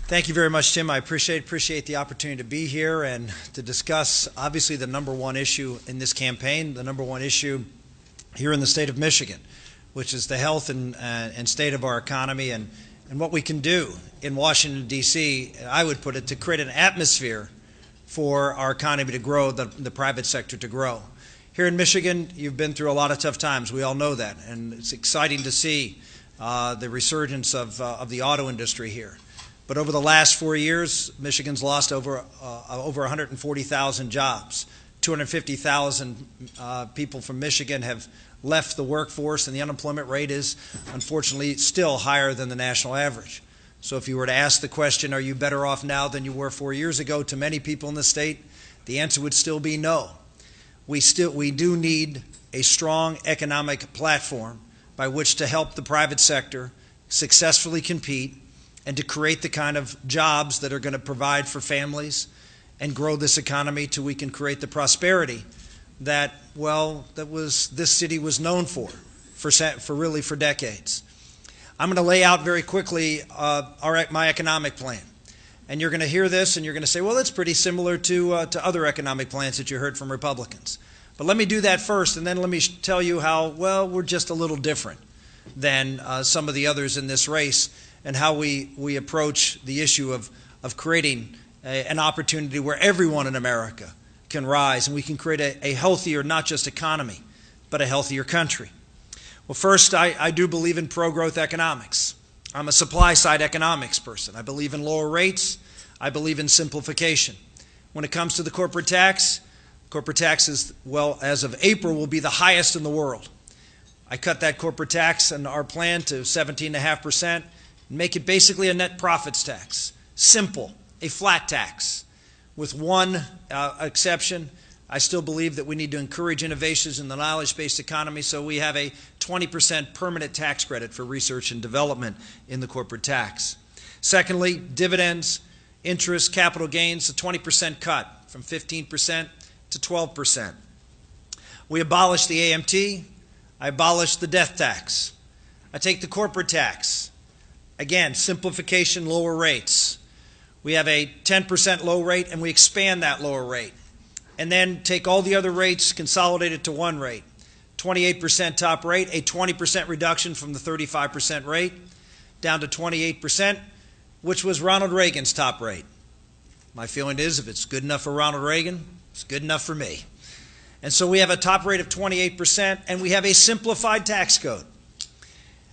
Thank you very much, Tim. I appreciate the opportunity to be here and to discuss, obviously, the number one issue in this campaign, the number one issue here in the state of Michigan, which is the health and state of our economy and what we can do in Washington, D.C., I would put it, to create an atmosphere for our economy to grow, the private sector to grow. Here in Michigan, you've been through a lot of tough times. We all know that, and it's exciting to see the resurgence of the auto industry here. But over the last 4 years, Michigan's lost over 140,000 jobs. 250,000 people from Michigan have left the workforce, and the unemployment rate is, unfortunately, still higher than the national average. So if you were to ask the question, are you better off now than you were 4 years ago, to many people in the state, the answer would still be no. We do need a strong economic platform by which to help the private sector successfully compete and to create the kind of jobs that are going to provide for families and grow this economy till we can create the prosperity that, well, this city was known for decades. I'm going to lay out very quickly my economic plan. And you're going to hear this and you're going to say, well, it's pretty similar to other economic plans that you heard from Republicans. But let me do that first, and then let me tell you how, well, we're just a little different than some of the others in this race, and how we approach the issue of creating an opportunity where everyone in America can rise, and we can create a healthier, not just economy, but a healthier country. Well, first, I do believe in pro-growth economics. I'm a supply-side economics person. I believe in lower rates. I believe in simplification. When it comes to the corporate tax is, well, as of April, will be the highest in the world. I cut that corporate tax in our plan to 17.5% and make it basically a net profits tax. Simple, a flat tax. With one exception, I still believe that we need to encourage innovations in the knowledge-based economy, so we have a 20% permanent tax credit for research and development in the corporate tax. Secondly, dividends, interest, capital gains, a 20% cut from 15% to 12%. We abolished the AMT. I abolished the death tax. I take the corporate tax. Again, simplification, lower rates. We have a 10% low rate, and we expand that lower rate. And then take all the other rates, consolidate it to one rate. 28% top rate, a 20% reduction from the 35% rate, down to 28%, which was Ronald Reagan's top rate. My feeling is, if it's good enough for Ronald Reagan, it's good enough for me. And so we have a top rate of 28%, and we have a simplified tax code.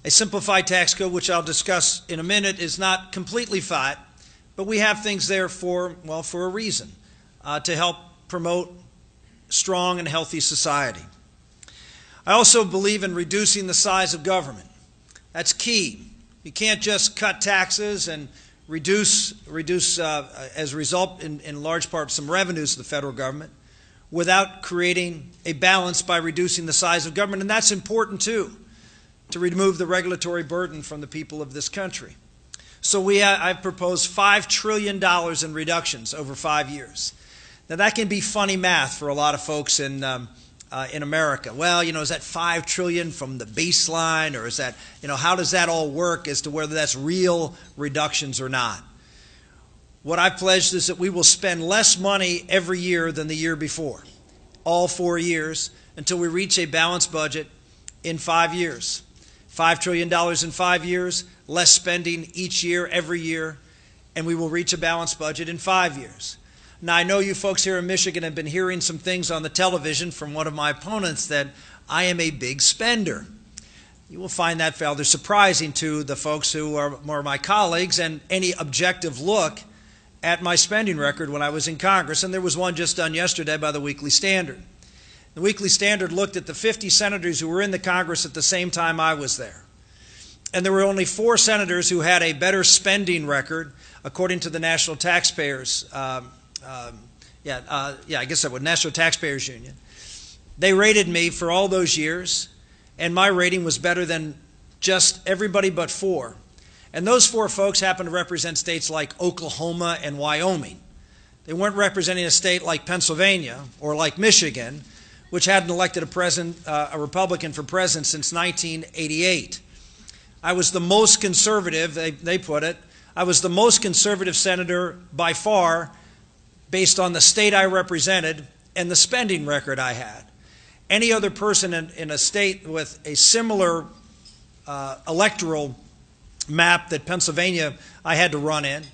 A simplified tax code, which I'll discuss in a minute, is not completely flat, but we have things there for a reason, to help promote strong and healthy society. I also believe in reducing the size of government. That's key. You can't just cut taxes and reduce as a result, in large part, some revenues to the federal government without creating a balance by reducing the size of government. And that's important, too, to remove the regulatory burden from the people of this country. So I've proposed $5 trillion in reductions over 5 years. Now, that can be funny math for a lot of folks in America. Well, is that $5 trillion from the baseline, or is that, how does that all work as to whether that's real reductions or not? What I've pledged is that we will spend less money every year than the year before, all 4 years, until we reach a balanced budget in 5 years. $5 trillion in 5 years, less spending each year, every year, and we will reach a balanced budget in 5 years. Now, I know you folks here in Michigan have been hearing some things on the television from one of my opponents that I am a big spender. You will find that rather surprising to the folks who are more my colleagues, and any objective look at my spending record when I was in Congress, and there was one just done yesterday by the Weekly Standard. The Weekly Standard looked at the 50 senators who were in the Congress at the same time I was there. And there were only 4 senators who had a better spending record, according to the National Taxpayers National Taxpayers Union. They rated me for all those years, and my rating was better than just everybody but 4. And those 4 folks happen to represent states like Oklahoma and Wyoming. They weren't representing a state like Pennsylvania or like Michigan, which hadn't elected a Republican for president since 1988. I was the most conservative, they put it. I was the most conservative senator by far based on the state I represented and the spending record I had. Any other person in a state with a similar electoral map that Pennsylvania I had to run in,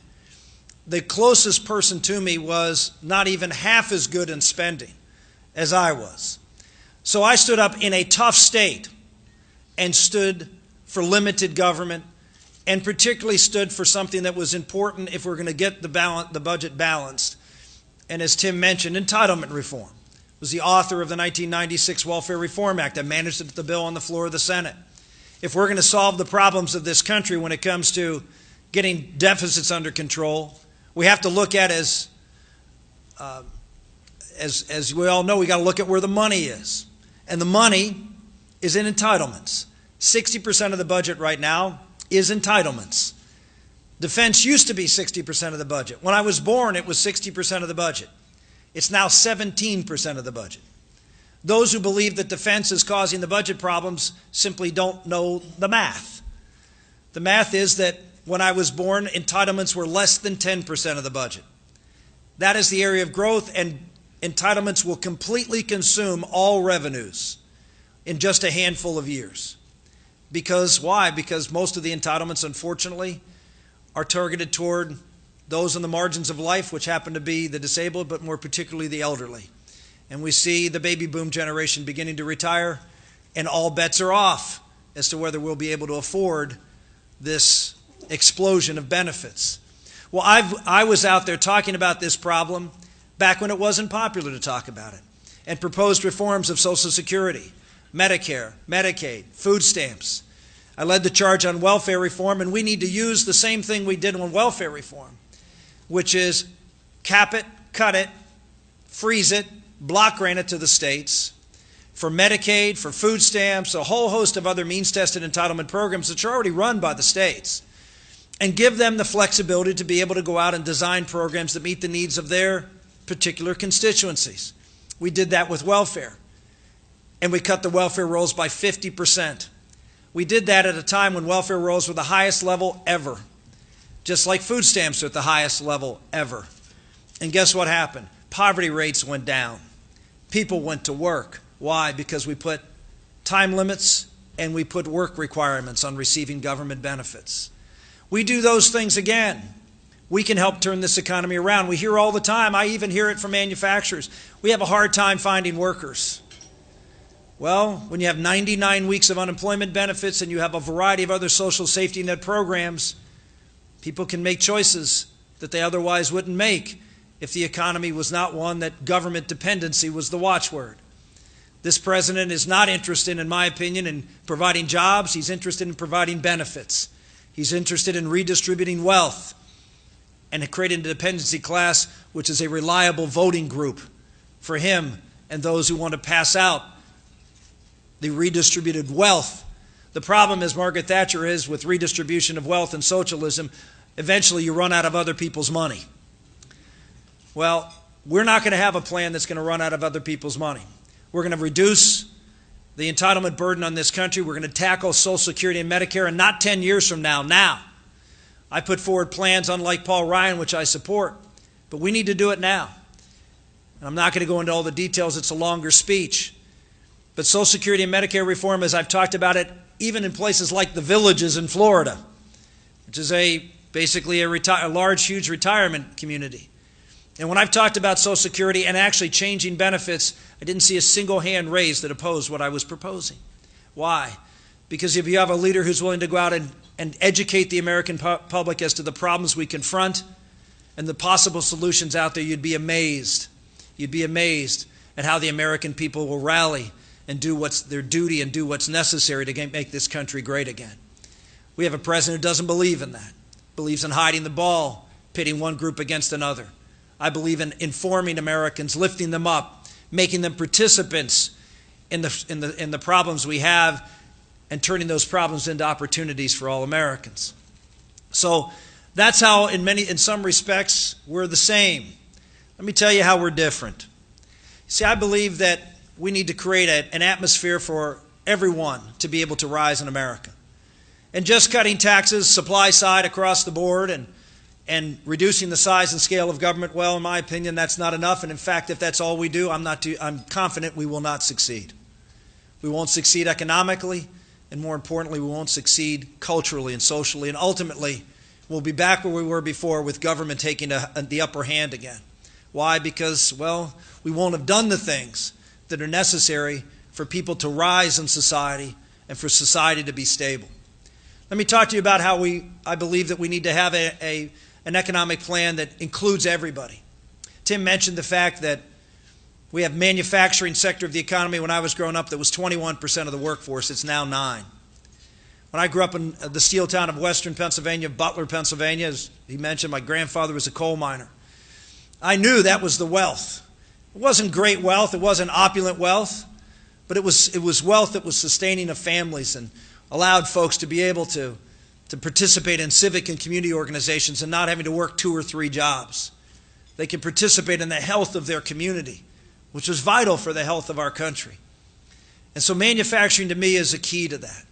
the closest person to me was not even half as good in spending as I was. So I stood up in a tough state and stood for limited government, and particularly stood for something that was important if we're going to get the budget balanced. And as Tim mentioned, entitlement reform. Was the author of the 1996 Welfare Reform Act. I managed the bill on the floor of the Senate. If we're going to solve the problems of this country when it comes to getting deficits under control, we have to look at, as we all know, we got to look at where the money is. And the money is in entitlements. 60% of the budget right now is entitlements. Defense used to be 60% of the budget. When I was born, it was 60% of the budget. It's now 17% of the budget. Those who believe that defense is causing the budget problems simply don't know the math. The math is that when I was born, entitlements were less than 10% of the budget. That is the area of growth, and entitlements will completely consume all revenues in just a handful of years. Because why? Because most of the entitlements, unfortunately, are targeted toward those on the margins of life, which happen to be the disabled, but more particularly the elderly. And we see the baby boom generation beginning to retire, and all bets are off as to whether we'll be able to afford this explosion of benefits. Well, I was out there talking about this problem back when it wasn't popular to talk about it, and proposed reforms of Social Security, Medicare, Medicaid, food stamps. I led the charge on welfare reform, and we need to use the same thing we did on welfare reform, which is cap it, cut it, freeze it, block grant it to the states for Medicaid, for food stamps, a whole host of other means-tested entitlement programs that are already run by the states, and give them the flexibility to be able to go out and design programs that meet the needs of their particular constituencies. We did that with welfare, and we cut the welfare rolls by 50%. We did that at a time when welfare rolls were the highest level ever, just like food stamps are at the highest level ever. And guess what happened? Poverty rates went down. People went to work. Why? Because we put time limits and we put work requirements on receiving government benefits. We do those things again. We can help turn this economy around. We hear all the time, I even hear it from manufacturers, we have a hard time finding workers. Well, when you have 99 weeks of unemployment benefits and you have a variety of other social safety net programs, people can make choices that they otherwise wouldn't make if the economy was not one that government dependency was the watchword. This president is not interested, in my opinion, in providing jobs. He's interested in providing benefits. He's interested in redistributing wealth and creating a dependency class which is a reliable voting group for him and those who want to pass out the redistributed wealth. The problem, as Margaret Thatcher is with redistribution of wealth and socialism, eventually you run out of other people's money. Well, we're not going to have a plan that's going to run out of other people's money. We're going to reduce the entitlement burden on this country. We're going to tackle Social Security and Medicare, and not 10 years from now. Now, I put forward plans unlike Paul Ryan, which I support, but we need to do it now. And I'm not going to go into all the details. It's a longer speech. But Social Security and Medicare reform, as I've talked about it, even in places like the Villages in Florida, which is basically a large, huge retirement community. And when I've talked about Social Security and actually changing benefits, I didn't see a single hand raised that opposed what I was proposing. Why? Because if you have a leader who's willing to go out and educate the American public as to the problems we confront and the possible solutions out there, you'd be amazed. You'd be amazed at how the American people will rally and do what's their duty and do what's necessary to make this country great again. We have a president who doesn't believe in that, believes in hiding the ball, pitting one group against another. I believe in informing Americans, lifting them up, making them participants in the problems we have, and turning those problems into opportunities for all Americans. So that's how, in some respects, we're the same. Let me tell you how we're different. See, I believe that we need to create an atmosphere for everyone to be able to rise in America. And just cutting taxes, supply side across the board, and reducing the size and scale of government, well, in my opinion, that's not enough. And in fact, if that's all we do, I'm confident we will not succeed. We won't succeed economically, and more importantly, we won't succeed culturally and socially. And ultimately, we'll be back where we were before, with government taking the upper hand again. Why? Because, well, we won't have done the things that are necessary for people to rise in society and for society to be stable. Let me talk to you about how I believe that we need to have an economic plan that includes everybody. Tim mentioned the fact that we have manufacturing sector of the economy. When I was growing up, that was 21% of the workforce. It's now 9%. When I grew up in the steel town of western Pennsylvania, Butler, Pennsylvania, as he mentioned, my grandfather was a coal miner. I knew that was the wealth. It wasn't great wealth. It wasn't opulent wealth. But it was wealth that was sustaining of families and allowed folks to be able to participate in civic and community organizations and not having to work 2 or 3 jobs. They could participate in the health of their community, which was vital for the health of our country. And so manufacturing to me is a key to that.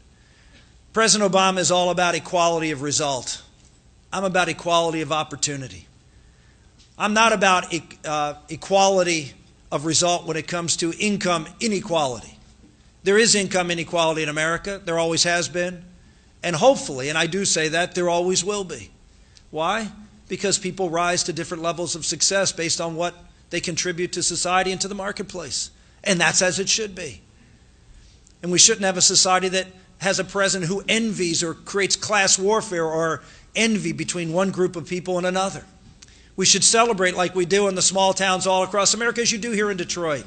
President Obama is all about equality of result. I'm about equality of opportunity. I'm not about equality of result when it comes to income inequality. There is income inequality in America. There always has been. And hopefully, and I do say that, there always will be. Why? Because people rise to different levels of success based on what they contribute to society and to the marketplace. And that's as it should be. And we shouldn't have a society that has a president who envies or creates class warfare or envy between one group of people and another. We should celebrate like we do in the small towns all across America, as you do here in Detroit.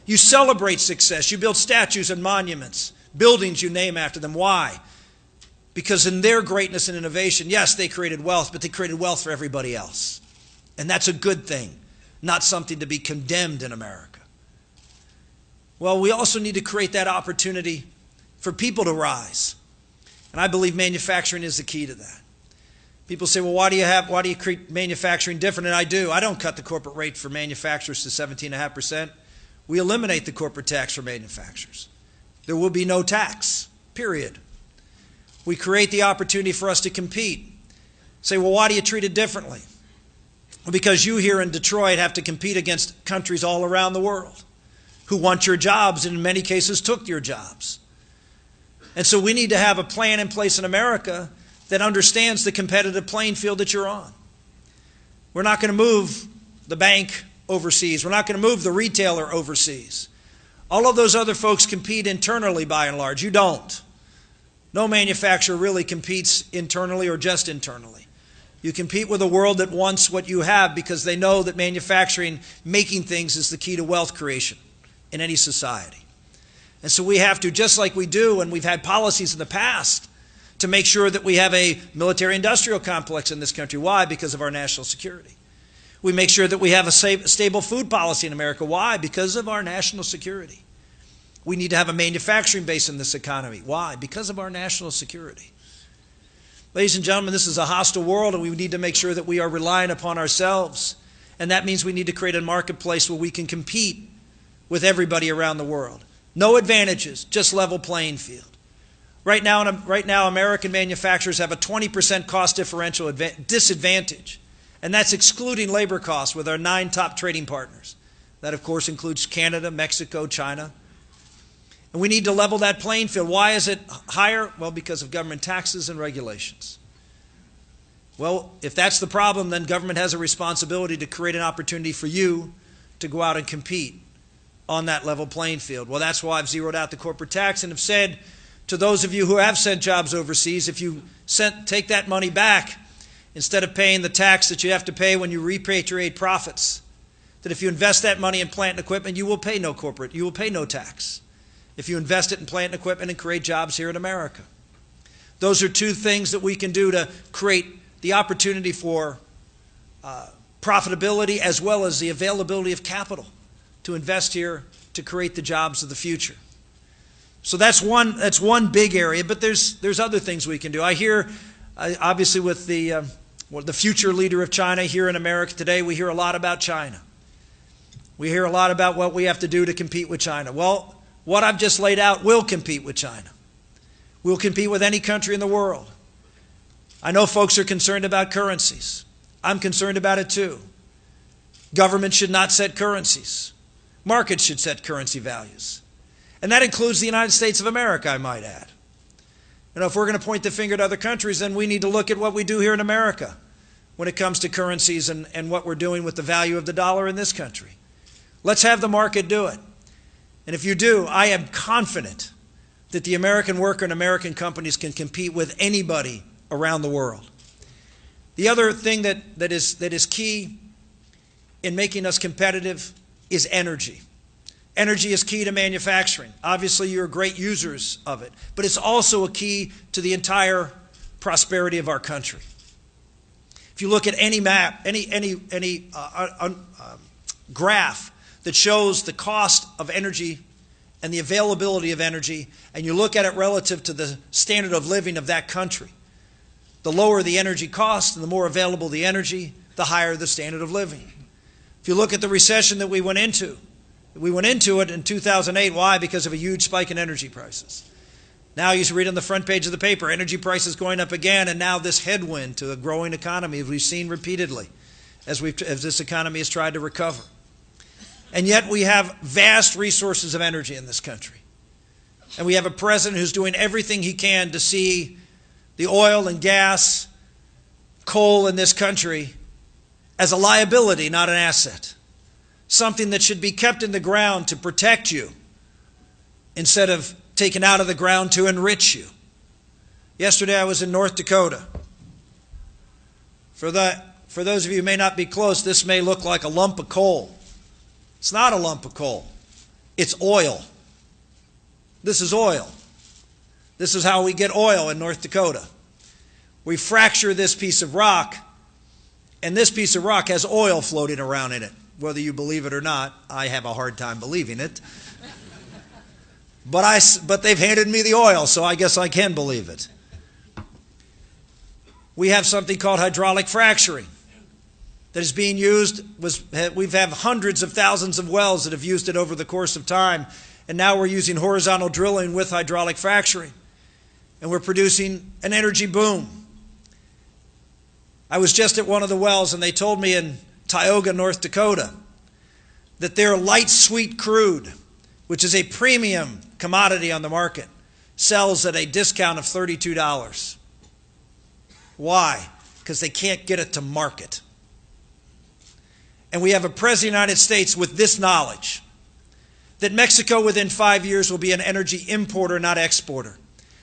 You celebrate success. You build statues and monuments, buildings you name after them. Why? Because in their greatness and innovation, yes, they created wealth, but they created wealth for everybody else. And that's a good thing, not something to be condemned in America. Well, we also need to create that opportunity for people to rise. And I believe manufacturing is the key to that. People say, well, why do you create manufacturing different? And I do. I don't cut the corporate rate for manufacturers to 17.5%. We eliminate the corporate tax for manufacturers. There will be no tax, period. We create the opportunity for us to compete. Say, well, why do you treat it differently? Well, because you here in Detroit have to compete against countries all around the world who want your jobs and in many cases took your jobs. And so we need to have a plan in place in America that understands the competitive playing field that you're on. We're not going to move the bank overseas. We're not going to move the retailer overseas. All of those other folks compete internally by and large. You don't. No manufacturer really competes internally or just internally. You compete with a world that wants what you have because they know that manufacturing, making things, is the key to wealth creation in any society. And so we have to, just like we do, and we've had policies in the past, to make sure that we have a military-industrial complex in this country. Why? Because of our national security. We make sure that we have a stable food policy in America. Why? Because of our national security. We need to have a manufacturing base in this economy. Why? Because of our national security. Ladies and gentlemen, this is a hostile world, and we need to make sure that we are relying upon ourselves. And that means we need to create a marketplace where we can compete with everybody around the world. No advantages, just level playing field. Right now, American manufacturers have a 20% cost differential disadvantage, and that's excluding labor costs with our 9 top trading partners. That, of course, includes Canada, Mexico, China. And we need to level that playing field. Why is it higher? Well, because of government taxes and regulations. Well, if that's the problem, then government has a responsibility to create an opportunity for you to go out and compete on that level playing field. Well, that's why I've zeroed out the corporate tax and have said to those of you who have sent jobs overseas, if you take that money back, instead of paying the tax that you have to pay when you repatriate profits, that if you invest that money in plant and equipment, you will pay no tax. If you invest it in plant and equipment and create jobs here in America. Those are 2 things that we can do to create the opportunity for profitability as well as the availability of capital to invest here to create the jobs of the future. So that's one big area, but there's other things we can do. I hear, obviously, with the future leader of China here in America today, we hear a lot about China. We hear a lot about what we have to do to compete with China. Well, what I've just laid out will compete with China. We'll compete with any country in the world. I know folks are concerned about currencies. I'm concerned about it too. Government should not set currencies. Markets should set currency values. And that includes the United States of America, I might add. You know, if we're going to point the finger at other countries, then we need to look at what we do here in America when it comes to currencies and what we're doing with the value of the dollar in this country. Let's have the market do it. And if you do, I am confident that the American worker and American companies can compete with anybody around the world. The other thing that is key in making us competitive is energy. Energy is key to manufacturing. Obviously, you're great users of it, but it's also a key to the entire prosperity of our country. If you look at any map, any graph that shows the cost of energy and the availability of energy, and you look at it relative to the standard of living of that country, the lower the energy cost and the more available the energy, the higher the standard of living. If you look at the recession that we went into it in 2008. Why? Because of a huge spike in energy prices. Now you read on the front page of the paper, energy prices going up again, and now this headwind to a growing economy we've seen repeatedly as this economy has tried to recover. And yet we have vast resources of energy in this country. And we have a president who's doing everything he can to see the oil and gas, coal in this country as a liability, not an asset. Something that should be kept in the ground to protect you instead of taken out of the ground to enrich you. Yesterday I was in North Dakota. For those of you who may not be close, this may look like a lump of coal. It's not a lump of coal. It's oil. This is oil. This is how we get oil in North Dakota. We fracture this piece of rock, and this piece of rock has oil floating around in it. Whether you believe it or not, I have a hard time believing it. But they've handed me the oil, so I guess I can believe it. We have something called hydraulic fracturing that is being used. We've had hundreds of thousands of wells that have used it over the course of time, and now we're using horizontal drilling with hydraulic fracturing, and we're producing an energy boom. I was just at one of the wells, and they told me in Tioga, North Dakota, that their light sweet crude, which is a premium commodity on the market, sells at a discount of $32. Why? Because they can't get it to market. And we have a president of the United States with this knowledge, that Mexico within 5 years will be an energy importer, not exporter.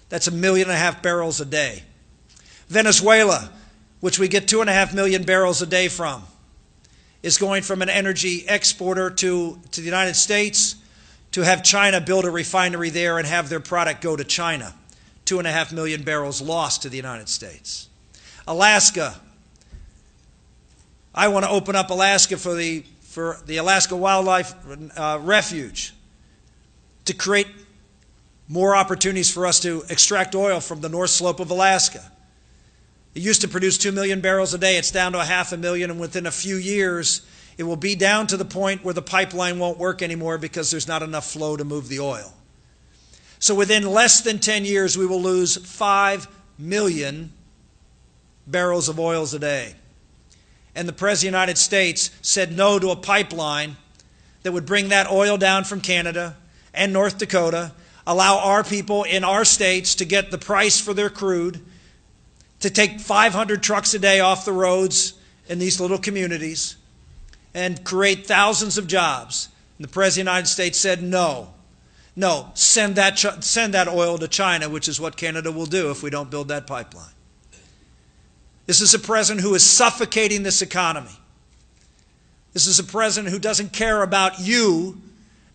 That's 1.5 million barrels a day. Venezuela, which we get 2.5 million barrels a day from, is going from an energy exporter to the United States to have China build a refinery there and have their product go to China. 2.5 million barrels lost to the United States. Alaska. I want to open up Alaska for the Alaska Wildlife Refuge to create more opportunities for us to extract oil from the North Slope of Alaska. It used to produce 2 million barrels a day. It's down to 500,000, and within a few years, it will be down to the point where the pipeline won't work anymore because there's not enough flow to move the oil. So within less than 10 years, we will lose 5 million barrels of oils a day. And the President of the United States said no to a pipeline that would bring that oil down from Canada and North Dakota, allow our people in our states to get the price for their crude, to take 500 trucks a day off the roads in these little communities and create thousands of jobs. And the President of the United States said no. No, send that oil to China, which is what Canada will do if we don't build that pipeline. This is a president who is suffocating this economy. This is a president who doesn't care about you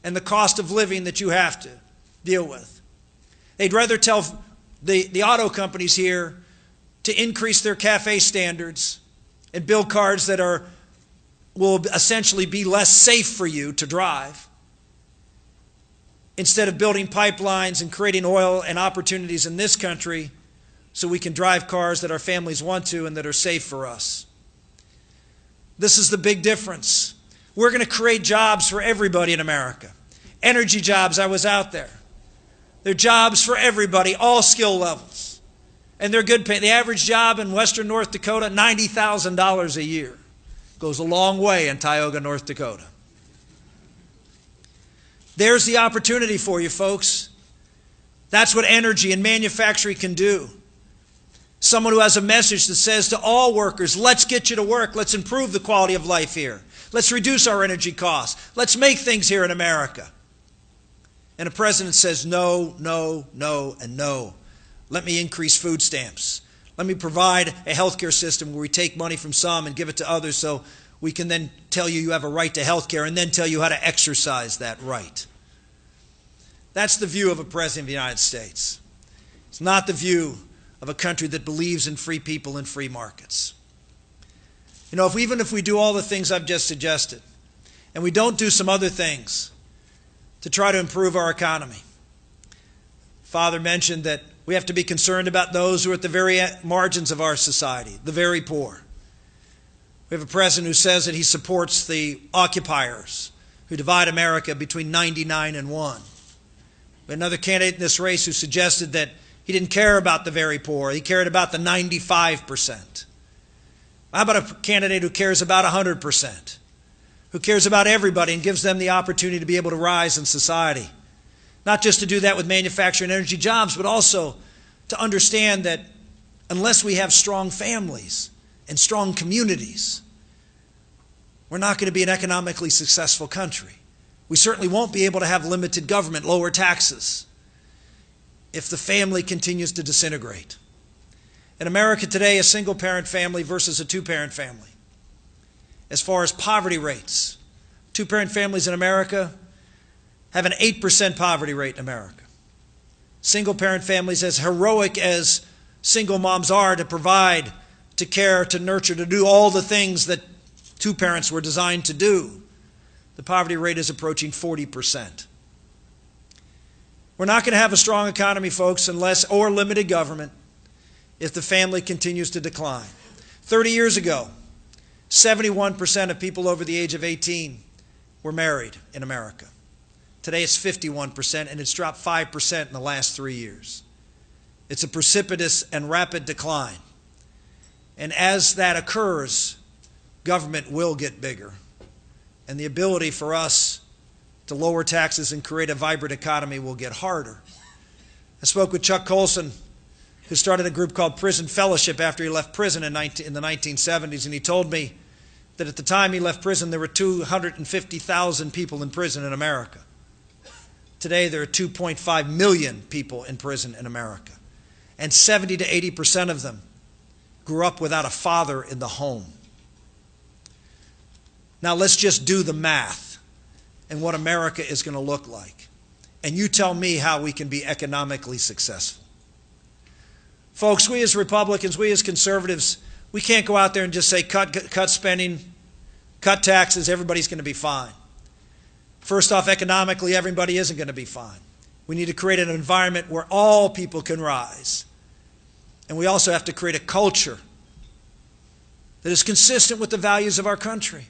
and the cost of living that you have to deal with. They'd rather tell the auto companies here to increase their CAFE standards and build cars that will essentially be less safe for you to drive, instead of building pipelines and creating oil and opportunities in this country so we can drive cars that our families want to and that are safe for us. This is the big difference. We're going to create jobs for everybody in America. Energy jobs, I was out there. They're jobs for everybody, all skill levels. And they're good pay. The average job in western North Dakota, $90,000 a year. Goes a long way in Tioga, North Dakota. There's the opportunity for you, folks. That's what energy and manufacturing can do. Someone who has a message that says to all workers, let's get you to work. Let's improve the quality of life here. Let's reduce our energy costs. Let's make things here in America. And a president says, no, no, no, and no. Let me increase food stamps. Let me provide a health care system where we take money from some and give it to others so we can then tell you you have a right to health care and then tell you how to exercise that right. That's the view of a president of the United States. It's not the view of a country that believes in free people and free markets. You know, even if we do all the things I've just suggested, and we don't do some other things to try to improve our economy. Father mentioned that we have to be concerned about those who are at the very margins of our society, the very poor. We have a president who says that he supports the occupiers who divide America between 99 and 1. We had another candidate in this race who suggested that he didn't care about the very poor. He cared about the 95%. How about a candidate who cares about 100%? Who cares about everybody and gives them the opportunity to be able to rise in society? Not just to do that with manufacturing and energy jobs, but also to understand that unless we have strong families and strong communities, we're not going to be an economically successful country. We certainly won't be able to have limited government, lower taxes, if the family continues to disintegrate. In America today, a single-parent family versus a two-parent family. As far as poverty rates, two-parent families in America have an 8% poverty rate in America. Single-parent families, as heroic as single moms are to provide, to care, to nurture, to do all the things that two parents were designed to do, the poverty rate is approaching 40%. We're not going to have a strong economy, folks, or limited government, if the family continues to decline. 30 years ago, 71% of people over the age of 18 were married in America. Today it's 51%, and it's dropped 5% in the last 3 years. It's a precipitous and rapid decline. And as that occurs, government will get bigger. And the ability for us to lower taxes and create a vibrant economy will get harder. I spoke with Chuck Colson, who started a group called Prison Fellowship after he left prison in the 1970s, and he told me that at the time he left prison, there were 250,000 people in prison in America. Today, there are 2.5 million people in prison in America, and 70 to 80% of them grew up without a father in the home. Now, let's just do the math and what America is going to look like, and you tell me how we can be economically successful. Folks, we as Republicans, we as conservatives, we can't go out there and just say cut spending, cut taxes, everybody's going to be fine. First off, economically, everybody isn't going to be fine. We need to create an environment where all people can rise. And we also have to create a culture that is consistent with the values of our country.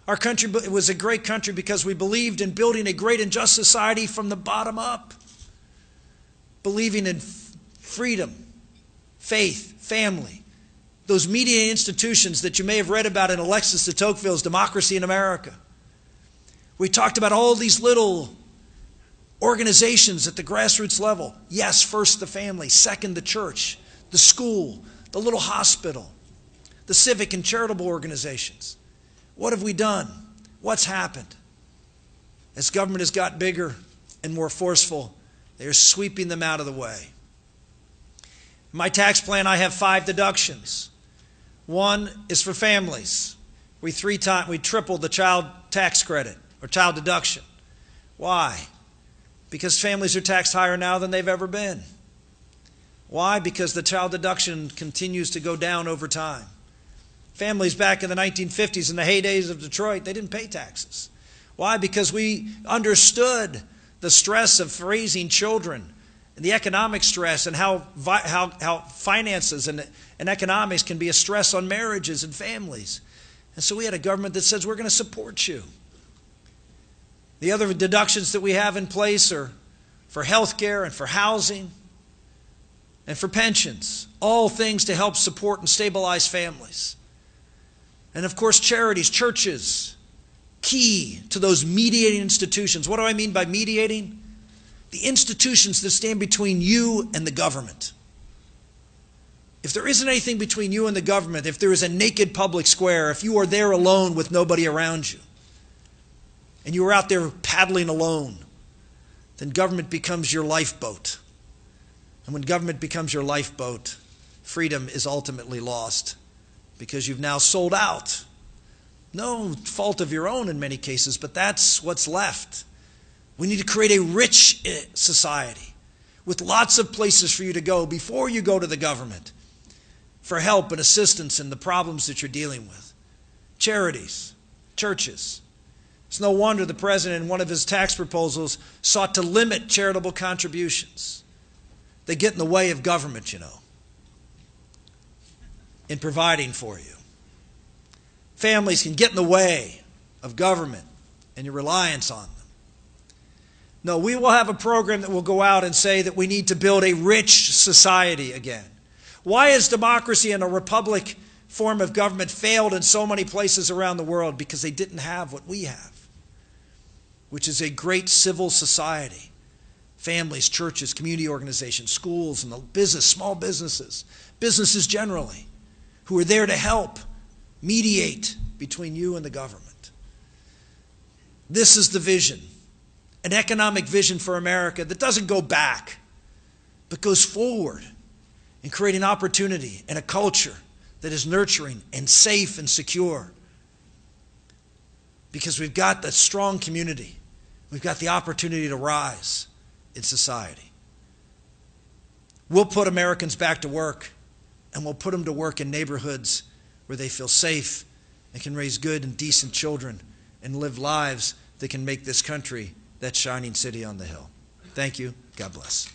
Our country was a great country because we believed in building a great and just society from the bottom up, believing in freedom, faith, family, those media institutions that you may have read about in Alexis de Tocqueville's Democracy in America. We talked about all these little organizations at the grassroots level. Yes, first the family, second the church, the school, the little hospital, the civic and charitable organizations. What have we done? What's happened? As government has got bigger and more forceful, they are sweeping them out of the way. In my tax plan, I have 5 deductions. One is for families. We tripled the child tax credit or child deduction. Why? Because families are taxed higher now than they've ever been. Why? Because the child deduction continues to go down over time. Families back in the 1950s, in the heydays of Detroit, they didn't pay taxes. Why? Because we understood the stress of raising children, and the economic stress, and how finances and economics can be a stress on marriages and families. And so we had a government that says, we're going to support you. The other deductions that we have in place are for health care and for housing and for pensions, all things to help support and stabilize families. And of course, charities, churches, key to those mediating institutions. What do I mean by mediating? The institutions that stand between you and the government. If there isn't anything between you and the government, if there is a naked public square, if you are there alone with nobody around you, and you are out there paddling alone, then government becomes your lifeboat. And when government becomes your lifeboat, freedom is ultimately lost because you've now sold out. No fault of your own in many cases, but that's what's left. We need to create a rich society with lots of places for you to go before you go to the government for help and assistance in the problems that you're dealing with. Charities, churches. It's no wonder the president in one of his tax proposals sought to limit charitable contributions. They get in the way of government, in providing for you. Families can get in the way of government and your reliance on them. No, we will have a program that will go out and say that we need to build a rich society again. Why has democracy and a republic form of government failed in so many places around the world? Because they didn't have what we have, which is a great civil society. Families, churches, community organizations, schools, and the business, small businesses, businesses generally, who are there to help mediate between you and the government. This is the vision, an economic vision for America that doesn't go back, but goes forward in creating opportunity and a culture that is nurturing and safe and secure. Because we've got that strong community. We've got the opportunity to rise in society. We'll put Americans back to work, and we'll put them to work in neighborhoods where they feel safe and can raise good and decent children and live lives that can make this country that shining city on the hill. Thank you. God bless.